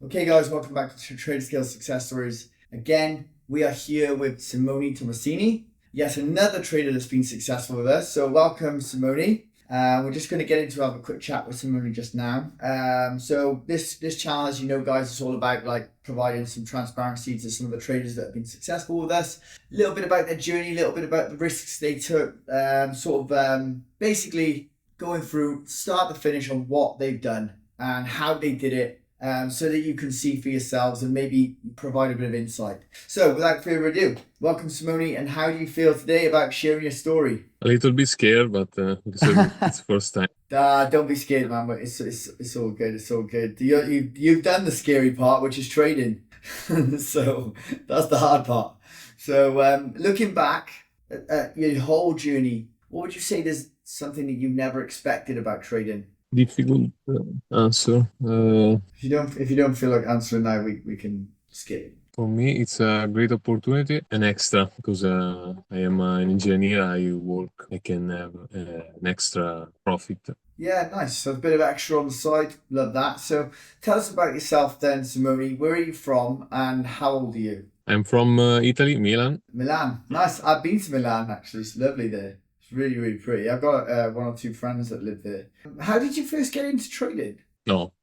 Okay, guys, welcome back to Traderscale Success Stories. Again, we are here with Simone Tomasini, yet another trader that's been successful with us. So, welcome, Simone. We're just going to get into have a quick chat with Simone just now. So this channel, as you know, guys, is all about like providing some transparency to some of the traders that have been successful with us. A little bit about their journey, a little bit about the risks they took. Basically going through start to finish on what they've done and how they did it. So that you can see for yourselves and maybe provide a bit of insight. So without further ado, welcome Simone, and how do you feel today about sharing your story? A little bit scared, but because it's first time. Don't be scared, man. But it's all good. It's all good. You've done the scary part, which is trading. So that's the hard part. So looking back at your whole journey, what would you say there's something that you never expected about trading? Difficult answer. If you don't feel like answering now, we can skip. For me, it's a great opportunity, an extra, because I am an engineer. I work. I can have an extra profit. Yeah, nice. So a bit of extra on the side. Love that. So tell us about yourself then, Simone. Where are you from and how old are you? I'm from Italy, Milan. Milan. Nice. I've been to Milan actually. It's lovely there. It's really, really pretty. I've got one or two friends that live there. How did you first get into trading? No,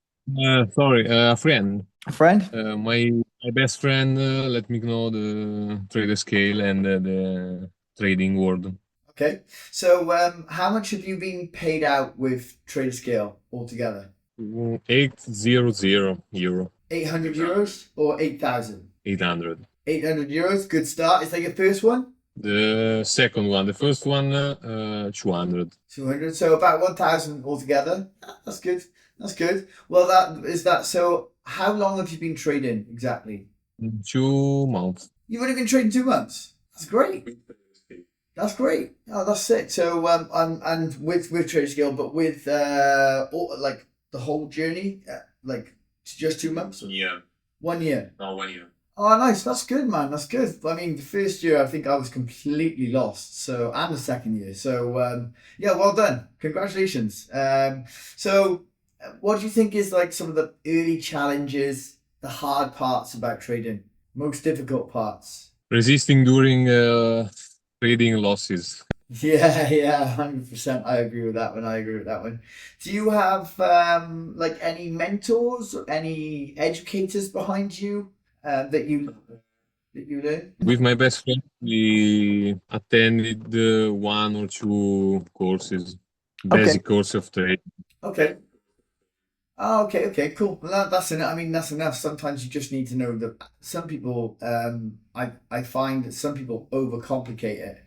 sorry, a friend. A friend? My best friend let me know the trader scale and the trading world. Okay. So how much have you been paid out with Traderscale altogether? 800 euro. 800 euros or 8,000? 800. 800 euros. Good start. Is that your first one? The second one, the first one, 200. 200. So about 1,000 altogether. That's good. That's good. Well, that is that. So how long have you been trading exactly? 2 months. You've only been trading 2 months. That's great. That's great. Oh, that's sick. So and with Traderscale, but with like the whole journey, like just 2 months, Yeah, 1 year. no, 1 year. Oh, nice. That's good, man. That's good. I mean, the first year, I think I was completely lost. So, and the second year. So, yeah, well done. Congratulations. What do you think is like some of the early challenges, the hard parts about trading, most difficult parts? Resisting during trading losses. Yeah, yeah, 100%. I agree with that one. I agree with that one. Do you have like any mentors or any educators behind you that you learn? With my best friend, we attended 1 or 2 courses, Okay. basic course of trading. Okay. Oh, okay, okay, cool. Well, that's enough. I mean, that's enough. Sometimes you just need to know that some people, I find that some people overcomplicate it,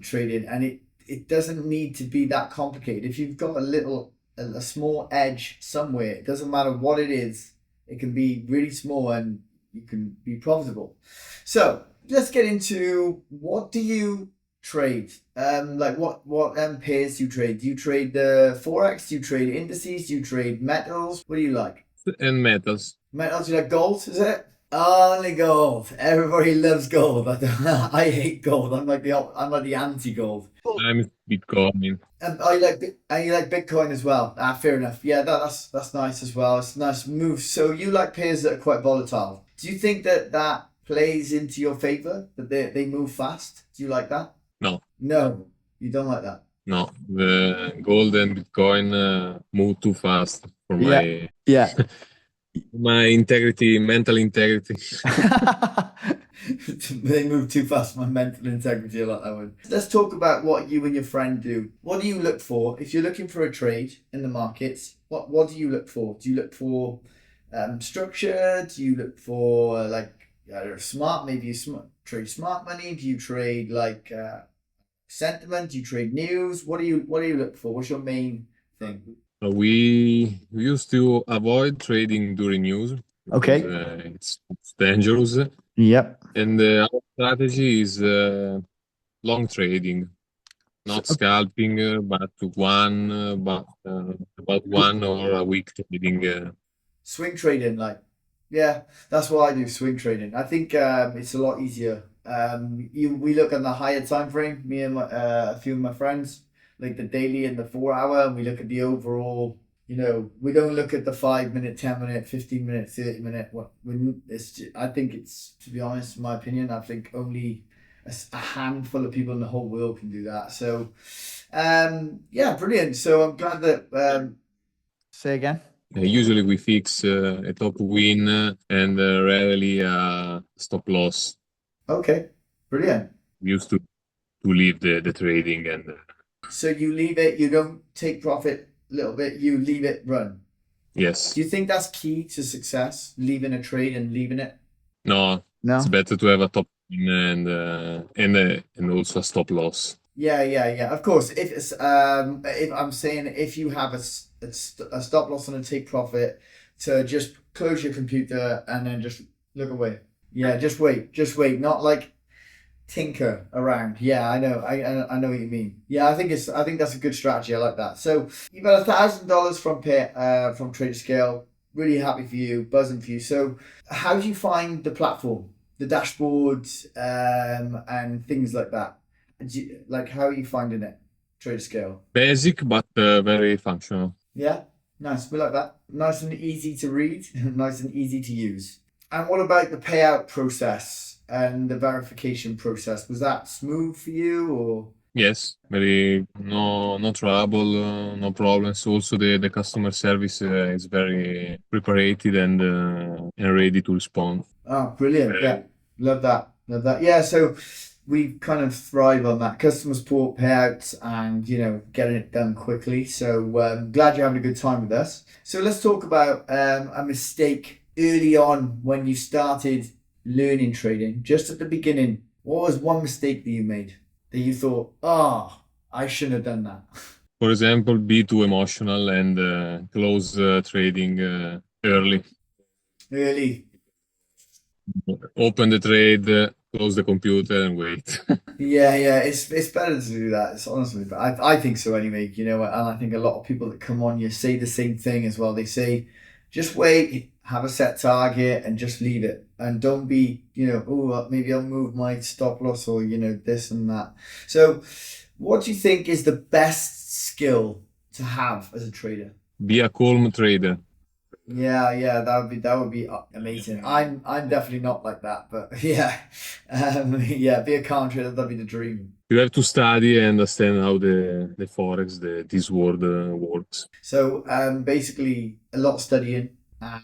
trading, and it doesn't need to be that complicated. If you've got a small edge somewhere, it doesn't matter what it is. It can be really small, and you can be profitable. So let's get into what do you trade? Like what pairs do you trade? Do you trade the forex? Do you trade indices? Do you trade metals? What do you like? And metals. Metals? You like gold? Is it? Only gold. Everybody loves gold. I hate gold. I'm like the anti-gold. I'm Bitcoin. And you like Bitcoin as well. Ah, fair enough. Yeah, that's nice as well. It's a nice move. So you like pairs that are quite volatile. Do you think that plays into your favor? That they move fast? Do you like that? No, No, you don't like that. no. The gold and Bitcoin move too fast for Yeah, my yeah. my integrity, mental integrity. They move too fast for my mental integrity. I like that one. Let's talk about what you and your friend do. What do you look for if you're looking for a trade in the markets? What do you look for? Do you look for structure? Do you look for like I don't know, smart? Maybe you trade smart money. Do you trade like sentiment? Do you trade news? What do you look for? What's your main thing? We used to avoid trading during news because Okay. it's dangerous. Yep. And our strategy is long trading, So, not scalping, but about one or a week trading. swing trading, like, yeah, that's what I do. Swing trading. I think it's a lot easier. We look at the higher time frame. Me and a few of my friends, like the daily and the 4 hour, and we look at the overall, We don't look at the 5 minute, 10 minute, 15 minute, 30 minute. I think it's, to be honest, in my opinion, I think only a handful of people in the whole world can do that. So, yeah, brilliant. So I'm glad that. Say again. Usually we fix a top win and rarely a stop loss. Okay, brilliant. We used to leave the trading and So you leave it, you don't take profit a little bit, you leave it run. yes. Do you think that's key to success? Leaving a trade and leaving it? No, it's No? better to have a top win and also a stop loss. Yeah, yeah, yeah. Of course, if I'm saying if you have a stop loss and a take profit, to just close your computer and then just look away. Yeah, just wait. Not like tinker around. Yeah, I know. I know what you mean. Yeah, I think that's a good strategy. I like that. So you've got $1,000 from Traderscale. Really happy for you, buzzing for you. So how do you find the platform, the dashboard, and things like that? Like how are you finding it, Traderscale? Basic but very functional. Yeah, nice. We like that. Nice and easy to read, nice and easy to use. And what about the payout process and the verification process? Was that smooth for you or? Yes, very no trouble, no problems. Also, the customer service is very prepared and ready to respond. Oh, brilliant. Yeah, love that. Love that. Yeah, so we kind of thrive on that customer support payouts and, getting it done quickly. So glad you're having a good time with us. So let's talk about a mistake early on when you started learning trading, just at the beginning. What was one mistake that you made that you thought, I shouldn't have done that? For example, be too emotional and close trading early. Early. Open the trade, close the computer, and wait. Yeah, yeah, it's better to do that. It's honestly, but I think so anyway. And I think a lot of people that come on you say the same thing as well. They say, just wait, have a set target, and just leave it, and don't be, maybe I'll move my stop loss or this and that. So, what do you think is the best skill to have as a trader? Be a calm trader. Yeah, yeah, that would be amazing. I'm definitely not like that, but yeah, yeah, be a calm trader. That'd be the dream. You have to study and understand how the forex, this world works. So basically, a lot of studying and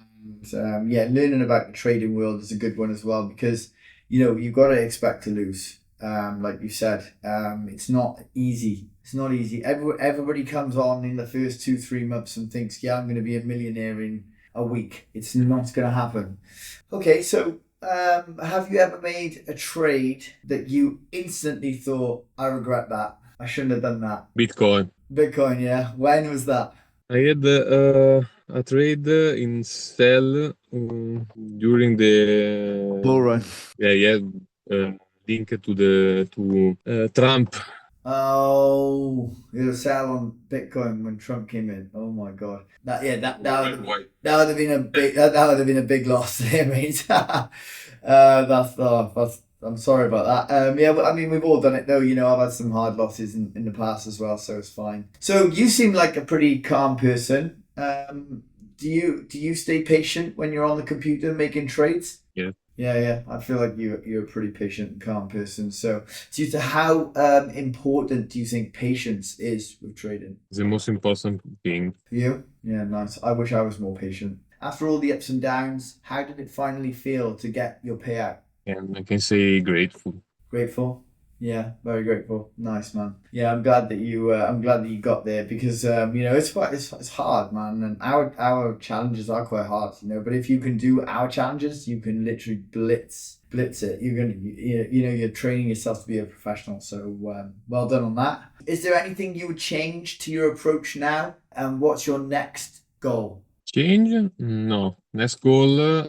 yeah, learning about the trading world is a good one as well because you've got to expect to lose. Like you said, it's not easy. It's not easy. Everybody comes on in the first 2-3 months and thinks, yeah, I'm going to be a millionaire in a week. It's not going to happen. Okay, so have you ever made a trade that you instantly thought, I regret that. I shouldn't have done that. Bitcoin. Bitcoin, yeah. When was that? I had a trade in sell during the Bull run. yeah link to Trump. Oh, it was sell on Bitcoin when Trump came in. Oh my God. That would have been a big that would have been a big loss there, mate. That's I'm sorry about that. Yeah, but I mean we've all done it though. I've had some hard losses in the past as well, so it's fine. So you seem like a pretty calm person. Do you stay patient when you're on the computer making trades? Yeah. Yeah, yeah. I feel like you're a pretty patient and calm person. So, how important do you think patience is with trading? It's the most important thing. For you? Yeah, nice. I wish I was more patient. After all the ups and downs, how did it finally feel to get your payout? And I can say grateful. Grateful? Yeah, very grateful. Nice, man. Yeah, I'm glad that you got there because it's hard, man, and our challenges are quite hard, But if you can do our challenges, you can literally blitz it. You're training yourself to be a professional. So well done on that. Is there anything you would change to your approach now? And what's your next goal? Change? No. Next goal,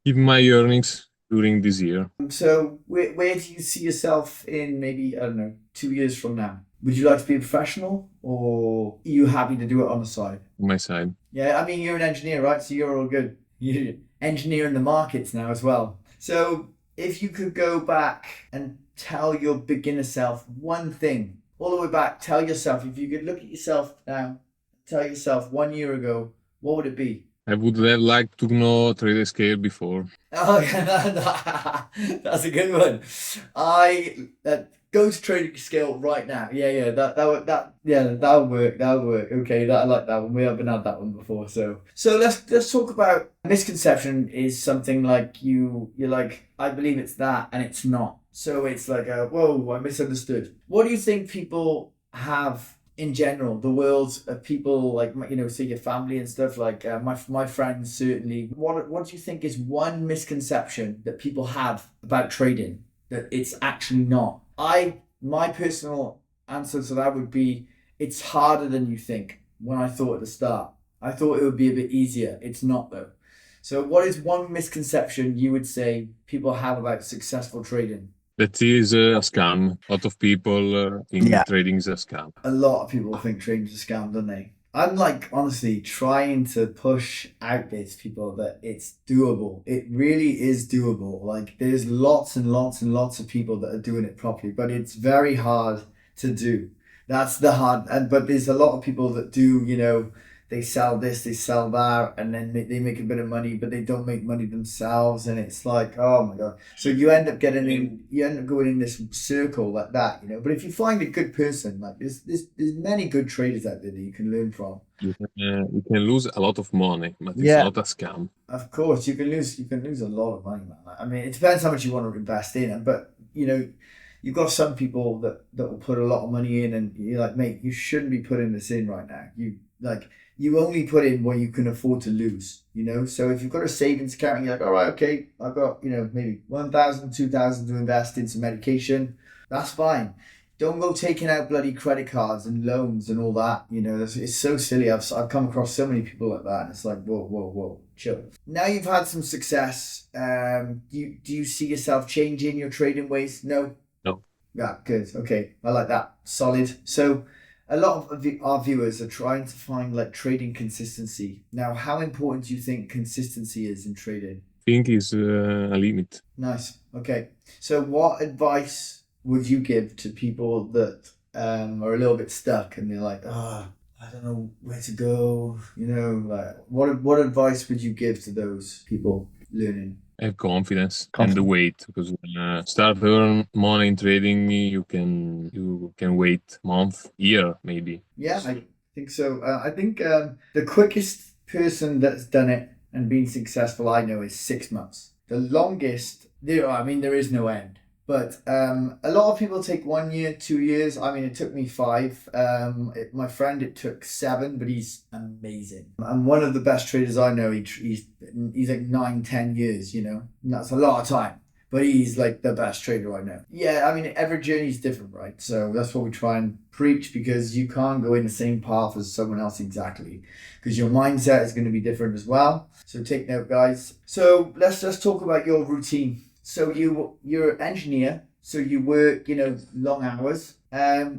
keep my earnings during this year. So where do you see yourself in maybe, I don't know, 2 years from now? Would you like to be a professional or are you happy to do it on the side? On my side. Yeah, I mean, you're an engineer, right? So you're all good. You're engineering the markets now as well. So if you could go back and tell your beginner self one thing, all the way back, tell yourself, if you could look at yourself now tell yourself 1 year ago, what would it be? I would have liked to know Traderscale before. Oh, yeah, that's a good one. I go to trading scale right now. Yeah, that would work. That would work. Okay, I like that one. We haven't had that one before, so let's talk about misconception. Is something like you're like, I believe it's that and it's not. So it's like whoa, I misunderstood. What do you think people have in general, the world of people like say your family and stuff like my friends certainly. What do you think is one misconception that people have about trading that it's actually not? My personal answer to that would be it's harder than you think. When I thought at the start, I thought it would be a bit easier. It's not though. So, what is one misconception you would say people have about successful trading? That is a scam. A lot of people think Yeah. trading is a scam. A lot of people think trading's a scam, don't they? I'm like honestly trying to push out there to people that it's doable. It really is doable. Like there's lots and lots and lots of people that are doing it properly, but it's very hard to do. That's the hard, and but there's a lot of people that do, they sell this, they sell that, and then they make a bit of money, but they don't make money themselves, and it's like, oh my God. So you end up going in this circle like that. But if you find a good person, like there's many good traders out there that you can learn from. You can lose a lot of money, but it's Yeah. not a scam. Of course, you can lose a lot of money, man. I mean, it depends how much you want to invest in, but you've got some people that will put a lot of money in, and you're like, mate, you shouldn't be putting this in right now. You only put in what you can afford to lose. So if you've got a savings account, and you're like, all right, okay, I've got maybe 1,000, 2,000 to invest in some medication. That's fine. Don't go taking out bloody credit cards and loans and all that. It's so silly. I've come across so many people like that, and it's like, whoa, whoa, whoa, chill. Now you've had some success. Do you see yourself changing your trading ways? No. No. Yeah, good. Okay, I like that. Solid. So, a lot of our viewers are trying to find like trading consistency. Now, how important do you think consistency is in trading? I think is a limit. Nice. Okay. So, what advice would you give to people that are a little bit stuck and they're like, I don't know where to go? Like what advice would you give to those people learning? Have confidence and the wait, because when start earn money in trading, you can wait month, year maybe. Yeah, I think so. I think the quickest person that's done it and been successful I know is 6 months. The longest, there is no end. But a lot of people take 1 year, 2 years. I mean, it took me 5. My friend, it took 7, but he's amazing. And one of the best traders I know, he's like 9, 10 years, And that's a lot of time. But he's like the best trader I know. Yeah, I mean, every journey is different, right? So that's what we try and preach, because you can't go in the same path as someone else exactly, because your mindset is going to be different as well. So take note, guys. So let's just talk about your routine. So you're an engineer, so you work, long hours.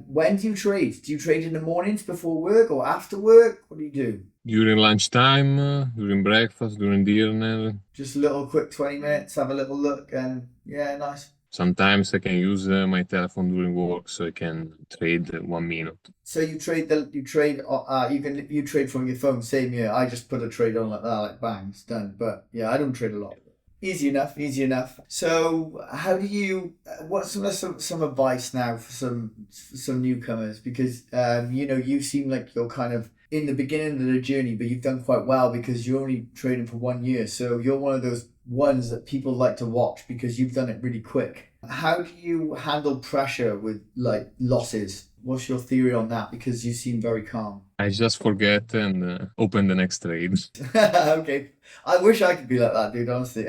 When do you trade? Do you trade in the mornings before work or after work? What do you do? During lunchtime, during breakfast, during dinner. Just a little quick 20 minutes, have a little look, and yeah, nice. Sometimes I can use my telephone during work, so I can trade 1 minute. So you trade you trade from your phone. Same here. I just put a trade on like that, like bang, it's done. But yeah, I don't trade a lot. Easy enough. So how do you? What's some advice now for some newcomers? Because you seem like you're kind of in the beginning of the journey, but you've done quite well because you're only trading for 1 year. So you're one of those ones that people like to watch because you've done it really quick. How do you handle pressure with like losses? What's your theory on that? Because you seem very calm. I just forget and open the next trade. Okay. I wish I could be like that, dude, honestly.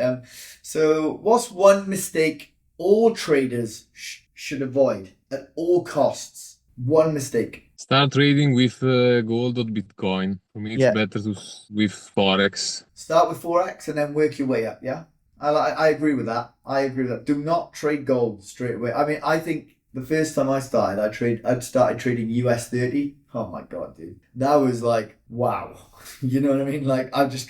So what's one mistake all traders should avoid at all costs? One mistake. Start trading with gold or Bitcoin. For me, it's better with Forex. Start with Forex and then work your way up, yeah? I agree with that. Do not trade gold straight away. I mean, I think the first time I started, I started trading US 30. Oh my God, dude. That was like, wow. You know what I mean? Like, I was just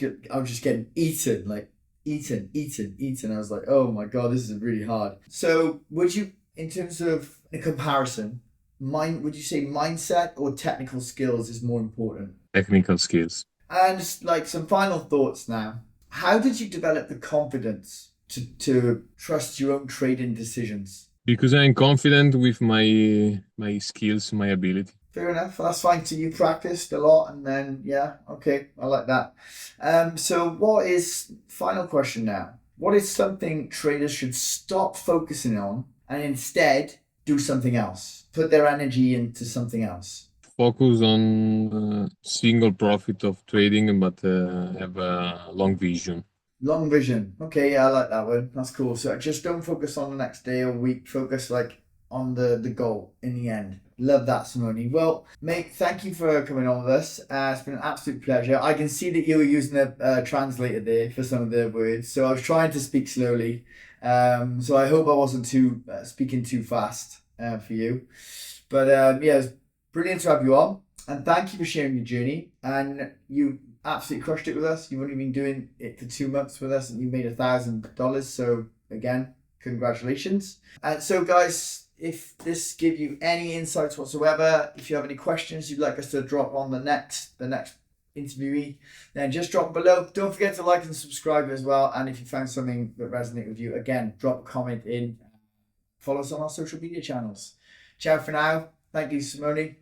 getting eaten, like eaten. I was like, oh my God, this is really hard. So would you, in terms of a comparison, would you say mindset or technical skills is more important? Technical skills. And like some final thoughts now. How did you develop the confidence to trust your own trading decisions? Because I'm confident with my skills, my ability. Fair enough. That's fine. So you practiced a lot, and then yeah, okay, I like that. So what is final question now? What is something traders should stop focusing on and instead do something else? Put their energy into something else. Focus on single profit of trading, but have a long vision. Long vision. Okay, yeah, I like that one. That's cool. So just don't focus on the next day or week. Focus like on the goal in the end. Love that, Simone. Well, mate, thank you for coming on with us. It's been an absolute pleasure. I can see that you were using a translator there for some of the words. So I was trying to speak slowly. So I hope I wasn't too speaking too fast for you. But yeah, it's brilliant to have you on. And thank you for sharing your journey. And you absolutely crushed it with us. You've only been doing it for 2 months with us and you made $1,000. So again, congratulations. And so guys, if this give you any insights whatsoever, if you have any questions you'd like us to drop on the next interviewee, then just drop below. Don't forget to like and subscribe as well. And if you found something that resonated with you, again, drop a comment in. Follow us on our social media channels. Ciao for now. Thank you, Simone.